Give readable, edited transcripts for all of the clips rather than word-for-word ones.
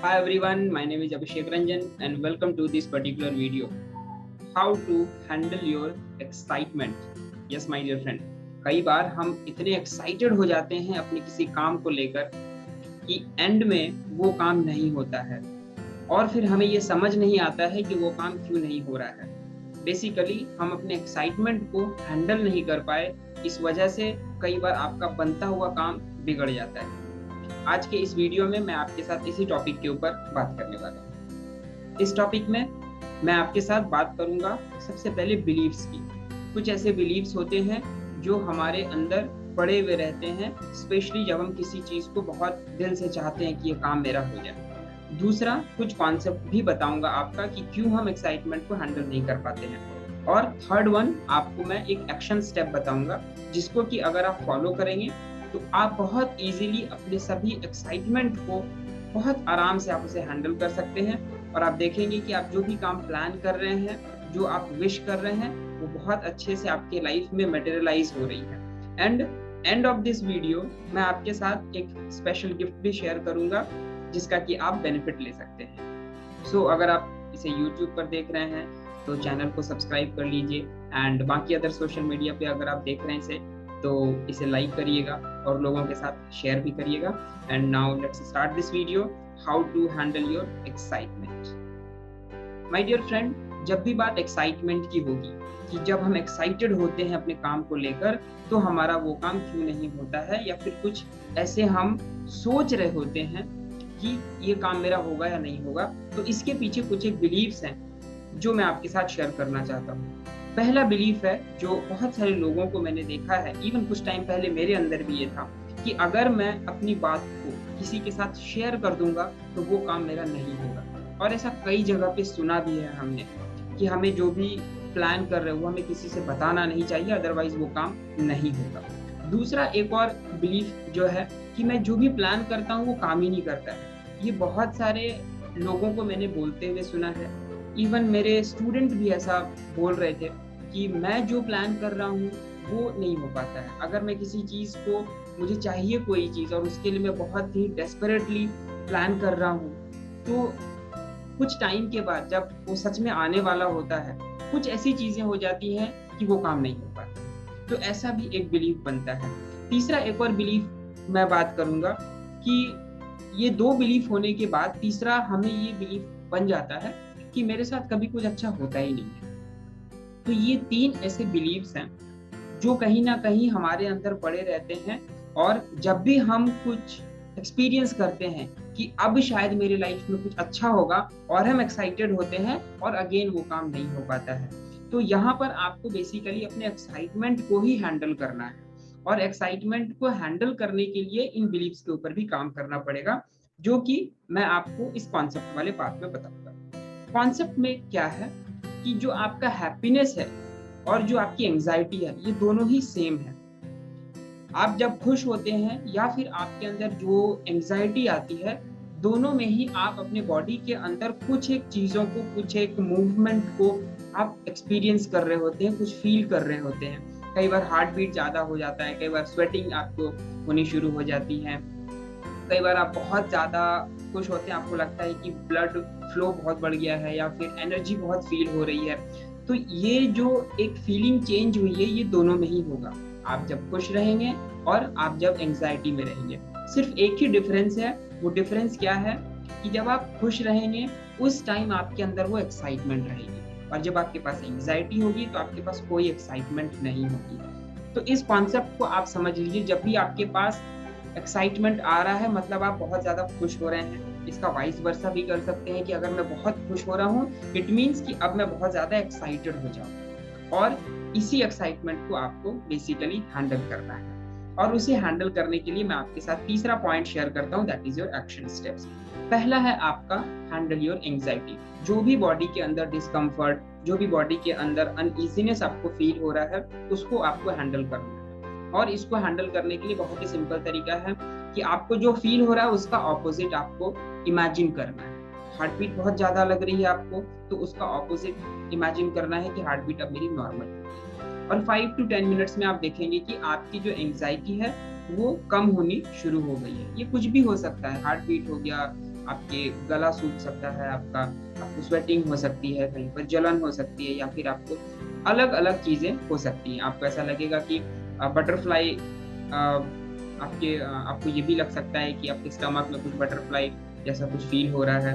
Hi everyone, my name is Abhishek Ranjan and welcome to this particular video. How to handle your excitement. Yes my dear friend, कई बार हम इतने excited हो जाते हैं अपने किसी काम को लेकर कि एंड में वो काम नहीं होता है और फिर हमें ये समझ नहीं आता है कि वो काम क्यों नहीं हो रहा है। बेसिकली हम अपने एक्साइटमेंट को हैंडल नहीं कर पाए, इस वजह से कई बार आपका बनता हुआ काम बिगड़ जाता है। आज के इस वीडियो में मैं आपके साथ इसी टॉपिक के ऊपर बात करने वाला हूँ। इस टॉपिक में मैं आपके साथ बात करूंगा सबसे पहले बिलीव्स की। कुछ ऐसे बिलीव्स होते हैं जो हमारे अंदर पड़े हुए रहते हैं, स्पेशली जब हम किसी चीज को बहुत दिल से चाहते हैं कि ये काम मेरा हो जाए। दूसरा, कुछ कॉन्सेप्ट भी बताऊंगा आपका कि क्यों हम एक्साइटमेंट को हैंडल नहीं कर पाते हैं। और थर्ड वन, आपको मैं एक एक्शन स्टेप बताऊंगा जिसको कि अगर आप फॉलो करेंगे तो आप बहुत इजीली अपने सभी एक्साइटमेंट को बहुत आराम से आप उसे हैंडल कर सकते हैं और आप देखेंगे कि आप जो भी काम प्लान कर रहे हैं, जो आप विश कर रहे हैं, वो बहुत अच्छे से आपके लाइफ में मटेरियलाइज हो रही है। एंड ऑफ दिस वीडियो मैं आपके साथ एक स्पेशल गिफ्ट भी शेयर करूंगा जिसका कि आप बेनिफिट ले सकते हैं। सो अगर आप इसे YouTube पर देख रहे हैं तो चैनल को सब्सक्राइब कर लीजिए एंड बाकी अदर सोशल मीडिया पे अगर आप देख रहे हैं इसे तो इसे लाइक करिएगा और लोगों के साथ शेयर भी करिएगा। And now let's start this video, how to handle your excitement. My dear friend, जब भी बात एक्साइटमेंट की होगी कि जब हम एक्साइटेड होते हैं अपने काम को लेकर तो हमारा वो काम क्यों नहीं होता है, या फिर कुछ ऐसे हम सोच रहे होते हैं कि ये काम मेरा होगा या नहीं होगा, तो इसके पीछे कुछ एक बिलीव्स हैं जो मैं आपके साथ शेयर करना चाहता हूँ। पहला बिलीफ है जो बहुत सारे लोगों को मैंने देखा है, इवन कुछ टाइम पहले मेरे अंदर भी ये था कि अगर मैं अपनी बात को किसी के साथ शेयर कर दूंगा तो वो काम मेरा नहीं होगा। और ऐसा कई जगह पे सुना भी है हमने कि हमें जो भी प्लान कर रहे हो हमें किसी से बताना नहीं चाहिए, अदरवाइज वो काम नहीं होगा। दूसरा एक और बिलीफ जो है कि मैं जो भी प्लान करता हूँ वो काम ही नहीं करता है। ये बहुत सारे लोगों को मैंने बोलते हुए सुना है, इवन मेरे स्टूडेंट भी ऐसा बोल रहे थे कि मैं जो प्लान कर रहा हूँ वो नहीं हो पाता है। अगर मैं किसी चीज़ को, मुझे चाहिए कोई चीज़ और उसके लिए मैं बहुत ही डेस्परेटली प्लान कर रहा हूँ, तो कुछ टाइम के बाद जब वो सच में आने वाला होता है कुछ ऐसी चीज़ें हो जाती हैं कि वो काम नहीं हो पाता। तो ऐसा भी एक बिलीफ बनता है। तीसरा एक और बिलीफ मैं बात करूँगा कि ये दो बिलीफ होने के बाद तीसरा हमें ये बिलीफ बन जाता है कि मेरे साथ कभी कुछ अच्छा होता ही नहीं है। तो ये तीन ऐसे बिलीव्स हैं जो कहीं ना कहीं हमारे अंदर पड़े रहते हैं और जब भी हम कुछ एक्सपीरियंस करते हैं कि अब शायद मेरी लाइफ में कुछ अच्छा होगा और हम एक्साइटेड होते हैं और अगेन वो काम नहीं हो पाता है। तो यहाँ पर आपको बेसिकली अपने एक्साइटमेंट को ही हैंडल करना है और एक्साइटमेंट को हैंडल करने के लिए इन बिलीव्स के ऊपर भी काम करना पड़ेगा, जो कि मैं आपको इस कॉन्सेप्ट वाले पार्ट में बताऊंगा। कॉन्सेप्ट में क्या है कि जो आपका हैप्पीनेस है और जो आपकी एंजाइटी है ये दोनों ही सेम है। आप जब खुश होते हैं या फिर आपके अंदर जो एंजाइटी आती है, दोनों में ही आप अपने बॉडी के अंदर कुछ एक चीज़ों को, कुछ एक मूवमेंट को आप एक्सपीरियंस कर रहे होते हैं, कुछ फील कर रहे होते हैं। कई बार हार्ट बीट ज़्यादा हो जाता है, कई बार स्वेटिंग आपको होनी शुरू हो जाती है, कई बार आप बहुत ज़्यादा खुश होते हैं, आपको लगता है कि ब्लड फ्लो बहुत बढ़ गया है या फिर एनर्जी बहुत फील हो रही है। तो ये जो एक फीलिंग चेंज हुई है ये दोनों में ही होगा, आप जब खुश रहेंगे और आप जब एंजाइटी में रहेंगे। सिर्फ एक ही डिफरेंस है, वो डिफरेंस क्या है कि जब आप खुश रहेंगे उस टाइम आपके अंदर वो एक्साइटमेंट रहेगी और जब आपके पास एंजाइटी होगी तो आपके पास कोई एक्साइटमेंट नहीं होगी। तो इस कॉन्सेप्ट को आप समझ लीजिए, जब भी आपके पास एक्साइटमेंट आ रहा है मतलब आप बहुत ज़्यादा खुश हो रहे हैं। इसका वाइस वर्सा भी कर सकते हैं कि अगर मैं बहुत खुश हो रहा हूँ इट मीन्स कि अब मैं बहुत ज़्यादा एक्साइटेड हो जाऊँ, और इसी एक्साइटमेंट को आपको बेसिकली हैंडल करना है। और उसे हैंडल करने के लिए मैं आपके साथ तीसरा पॉइंट शेयर करता हूँ, that is your action steps. पहला है आपका हैंडल योर एंजाइटी। जो भी बॉडी के अंदर डिस्कम्फर्ट, जो भी बॉडी के अंदर अनईजीनेस आपको फील हो रहा है उसको आपको हैंडल करना है। और इसको हैंडल करने के लिए बहुत ही सिंपल तरीका है कि आपको जो फील हो रहा है उसका ऑपोजिट आपको इमेजिन करना है। हार्ट बीट बहुत ज़्यादा लग रही है आपको, तो उसका ऑपोजिट इमेजिन करना है कि हार्ट बीट अब मेरी नॉर्मल है। और 5 to 10 मिनट्स में आप देखेंगे कि आपकी जो एंजाइटी है वो कम होनी शुरू हो गई है। ये कुछ भी हो सकता है, हार्ट बीट हो गया, आपके गला सूख सकता है, आपको स्वेटिंग हो सकती है, कहीं पर जलन हो सकती है, या फिर आपको अलग अलग चीजें हो सकती हैं। आपको ऐसा लगेगा कि बटरफ्लाई आपको ये भी लग सकता है कि आपके स्टमक में कुछ बटरफ्लाई जैसा कुछ फील हो रहा है,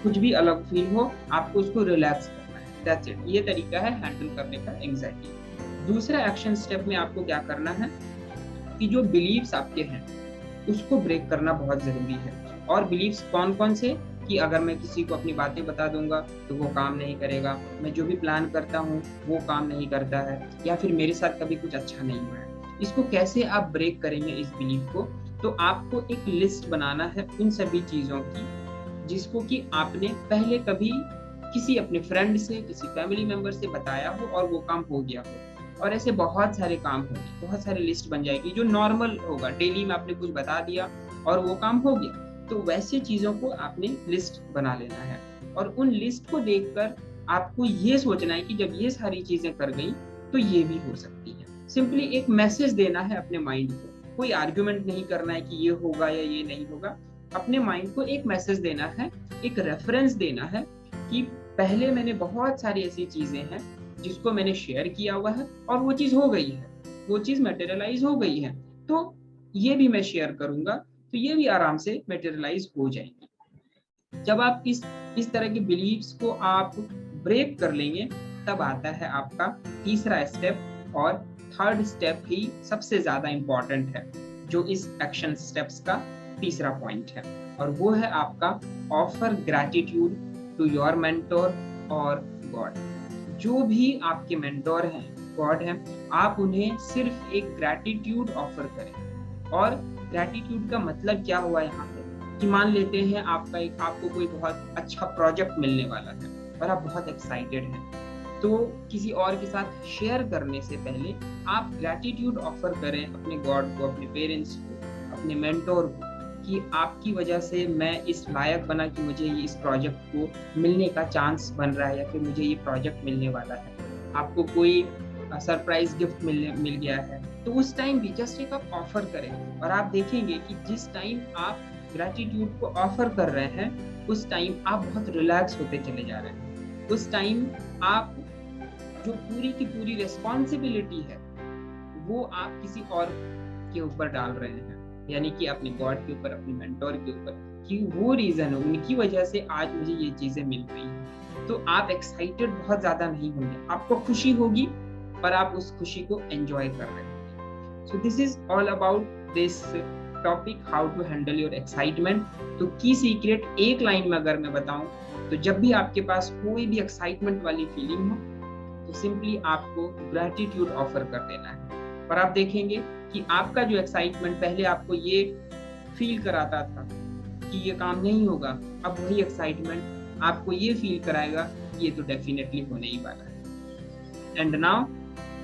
कुछ भी अलग फील हो, आपको उसको रिलैक्स करना है। That's it. ये तरीका है हैंडल करने का एंजाइटी। दूसरा एक्शन स्टेप में आपको क्या करना है कि जो बिलीव्स आपके हैं उसको ब्रेक करना बहुत जरूरी है। और बिलीव्स कौन कौन से, कि अगर मैं किसी को अपनी बातें बता दूंगा तो वो काम नहीं करेगा, मैं जो भी प्लान करता हूँ वो काम नहीं करता है, या फिर मेरे साथ कभी कुछ अच्छा नहीं हुआ है। इसको कैसे आप ब्रेक करेंगे इस बिलीफ को? तो आपको एक लिस्ट बनाना है उन सभी चीजों की जिसको कि आपने पहले कभी किसी अपने फ्रेंड से, किसी फैमिली मेंबर से बताया हो और वो काम हो गया हो। और ऐसे बहुत सारे काम होंगे, बहुत सारी लिस्ट बन जाएगी जो नॉर्मल होगा, डेली में आपने कुछ बता दिया और वो काम हो गया। तो वैसे चीजों को आपने लिस्ट बना लेना है, और उन लिस्ट को देखकर आपको ये सोचना है कि जब ये सारी चीजें कर गई तो ये भी हो सकती है। सिंपली एक मैसेज देना है अपने माइंड को, कोई आर्ग्यूमेंट नहीं करना है कि ये होगा या ये नहीं होगा। अपने माइंड को एक मैसेज देना है, एक रेफरेंस देना है कि पहले मैंने बहुत सारी ऐसी चीजें हैं जिसको मैंने शेयर किया हुआ है और वो चीज हो गई है, वो चीज मटेरियलाइज हो गई है, तो ये भी मैं शेयर करूंगा तो ये भी आराम से मटेरियलाइज हो जाएंगे। जब आप इस तरह के बिलीव्स को आप ब्रेक कर लेंगे, तब आता है आपका तीसरा स्टेप, और थर्ड स्टेप ही सबसे ज्यादा इंपॉर्टेंट है, जो इस एक्शन स्टेप्स का तीसरा पॉइंट है, और वो है आपका offer gratitude to your mentor और गॉड। जो भी आपके मेंटोर हैं, गॉड हैं, आप उन्हें सिर्फ एक ग्रैटिट्यूड ऑफर करें। और ग्रैटिट्यूड का मतलब क्या हुआ यहाँ पे, कि मान लेते हैं आपको कोई बहुत अच्छा प्रोजेक्ट मिलने वाला है और आप बहुत एक्साइटेड हैं, तो किसी और के साथ शेयर करने से पहले आप ग्रैटिट्यूड ऑफर करें अपने गॉड को, अपने पेरेंट्स को, अपने मेंटोर को, कि आपकी वजह से मैं इस लायक बना कि मुझे इस प्रोजेक्ट को मिलने का चांस बन रहा है, या फिर मुझे ये प्रोजेक्ट मिलने वाला है। आपको कोई सरप्राइज गिफ्ट मिल गया है, तो उस टाइम भी जस्ट एक आप ऑफर करें, और आप देखेंगे कि जिस टाइम आप ग्रैटिट्यूड को ऑफर कर रहे हैं उस टाइम आप बहुत रिलैक्स होते चले जा रहे हैं। उस टाइम आप जो पूरी की पूरी रिस्पॉन्सिबिलिटी है वो आप किसी और के ऊपर डाल रहे हैं, यानी कि अपने गॉड के ऊपर, अपने मेंटोर के ऊपर, कि वो रीजन है, उनकी वजह से आज मुझे ये चीजें मिल रही हैं। तो आप एक्साइटेड बहुत ज्यादा नहीं होंगे, आपको खुशी होगी पर आप उस खुशी को एंजॉय कर रहे हैं। So this is all about this topic, how to handle your excitement. तो की सीक्रेट एक लाइन में अगर मैं बताऊं, तो जब भी आपके पास कोई भी एक्साइटमेंट वाली फीलिंग हो तो सिंपली आपको ग्रैटिट्यूड ऑफर कर देना है, और आप देखेंगे कि आपका जो एक्साइटमेंट पहले आपको ये फील कराता था कि ये काम नहीं होगा, अब वही एक्साइटमेंट आपको ये फील कराएगा कि ये तो डेफिनेटली होने ही वाला है। एंड नाउ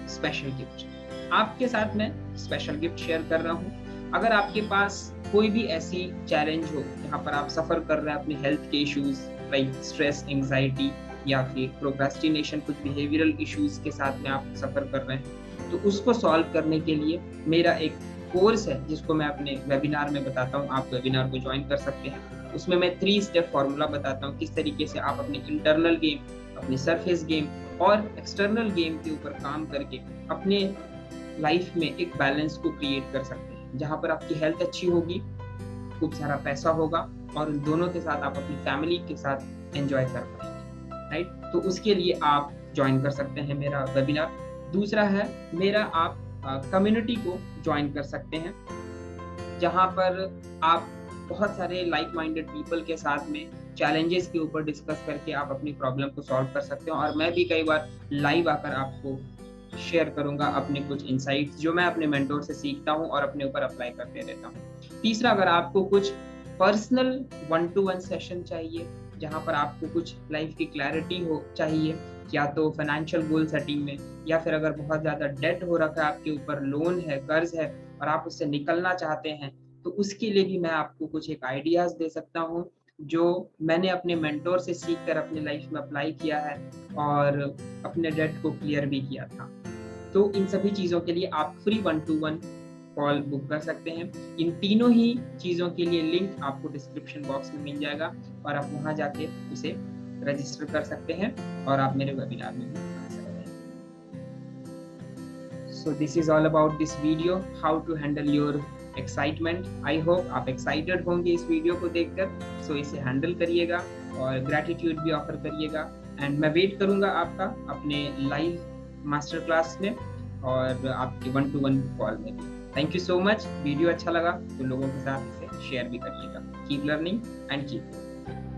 स्पेशल गिफ्ट, आपके साथ मैं स्पेशल गिफ्ट शेयर कर रहा हूँ। अगर आपके पास कोई भी ऐसी चैलेंज हो जहाँ पर आप सफर कर रहे हैं अपने हेल्थ के इश्यूज लाइक स्ट्रेस, एंजाइटी, या फिर प्रोक्रेस्टिनेशन, कुछ बिहेवियरल इश्यूज के साथ में आप सफर कर रहे हैं, तो उसको सॉल्व करने के लिए मेरा एक कोर्स है जिसको मैं अपने वेबिनार में बताता हूँ। आप वेबिनार को ज्वाइन कर सकते हैं। उसमें मैं 3 स्टेप फॉर्मूला बताता हूँ किस तरीके से आप अपने इंटरनल गेम, अपने सरफेस गेम और एक्सटर्नल गेम के ऊपर काम करके अपने लाइफ में एक बैलेंस को क्रिएट कर सकते हैं, जहाँ पर आपकी हेल्थ अच्छी होगी, खूब सारा पैसा होगा, और उन दोनों के साथ आप अपनी फैमिली के साथ एंजॉय कर पाएंगे, राइट। तो उसके लिए आप ज्वाइन कर सकते हैं मेरा वेबिनार। दूसरा है मेरा आप कम्युनिटी को ज्वाइन कर सकते हैं, जहां पर आप बहुत सारे लाइक माइंडेड पीपल के साथ में चैलेंजेस के ऊपर डिस्कस करके आप अपनी प्रॉब्लम को सॉल्व कर सकते हैं। और मैं भी कई बार लाइव आकर आपको शेयर करूंगा अपने कुछ इंसाइट्स जो मैं अपने मेंटोर से सीखता हूं और अपने ऊपर अप्लाई करते रहता हूं। तीसरा, अगर आपको कुछ पर्सनल 1-to-1 सेशन चाहिए जहां पर आपको कुछ लाइफ की क्लैरिटी हो चाहिए, या तो फाइनेंशियल गोल सेटिंग में, या फिर अगर बहुत ज्यादा डेट हो रखा है आपके ऊपर, लोन है, कर्ज है और आप उससे निकलना चाहते हैं, तो उसके लिए भी मैं आपको कुछ एक आइडियाज दे सकता हूँ जो मैंने अपने मेंटोर से सीखकर अपने लाइफ में अप्लाई किया है और अपने डेट को क्लियर भी किया था। तो इन सभी चीजों के लिए आप फ्री 1-to-1 कॉल बुक कर सकते हैं। इन तीनों ही चीज़ों के लिए लिंक आपको डिस्क्रिप्शन बॉक्स में मिल जाएगा और आप वहाँ जाके उसे रजिस्टर कर सकते हैं और आप मेरे वेबिनार में भी आ सकते हैं। So this is all about this video, how to handle your excitement. I hope आप एक्साइटेड होंगे इस वीडियो को देखकर। सो इसे हैंडल करिएगा और ग्रैटिट्यूड भी ऑफर करिएगा। एंड मैं वेट करूंगा आपका अपने लाइव मास्टर क्लास में और आपके 1-to-1 कॉल में भी। Thank you so much. Video अच्छा लगा तो लोगों के साथ इसे शेयर भी करिएगा। Keep learning and keep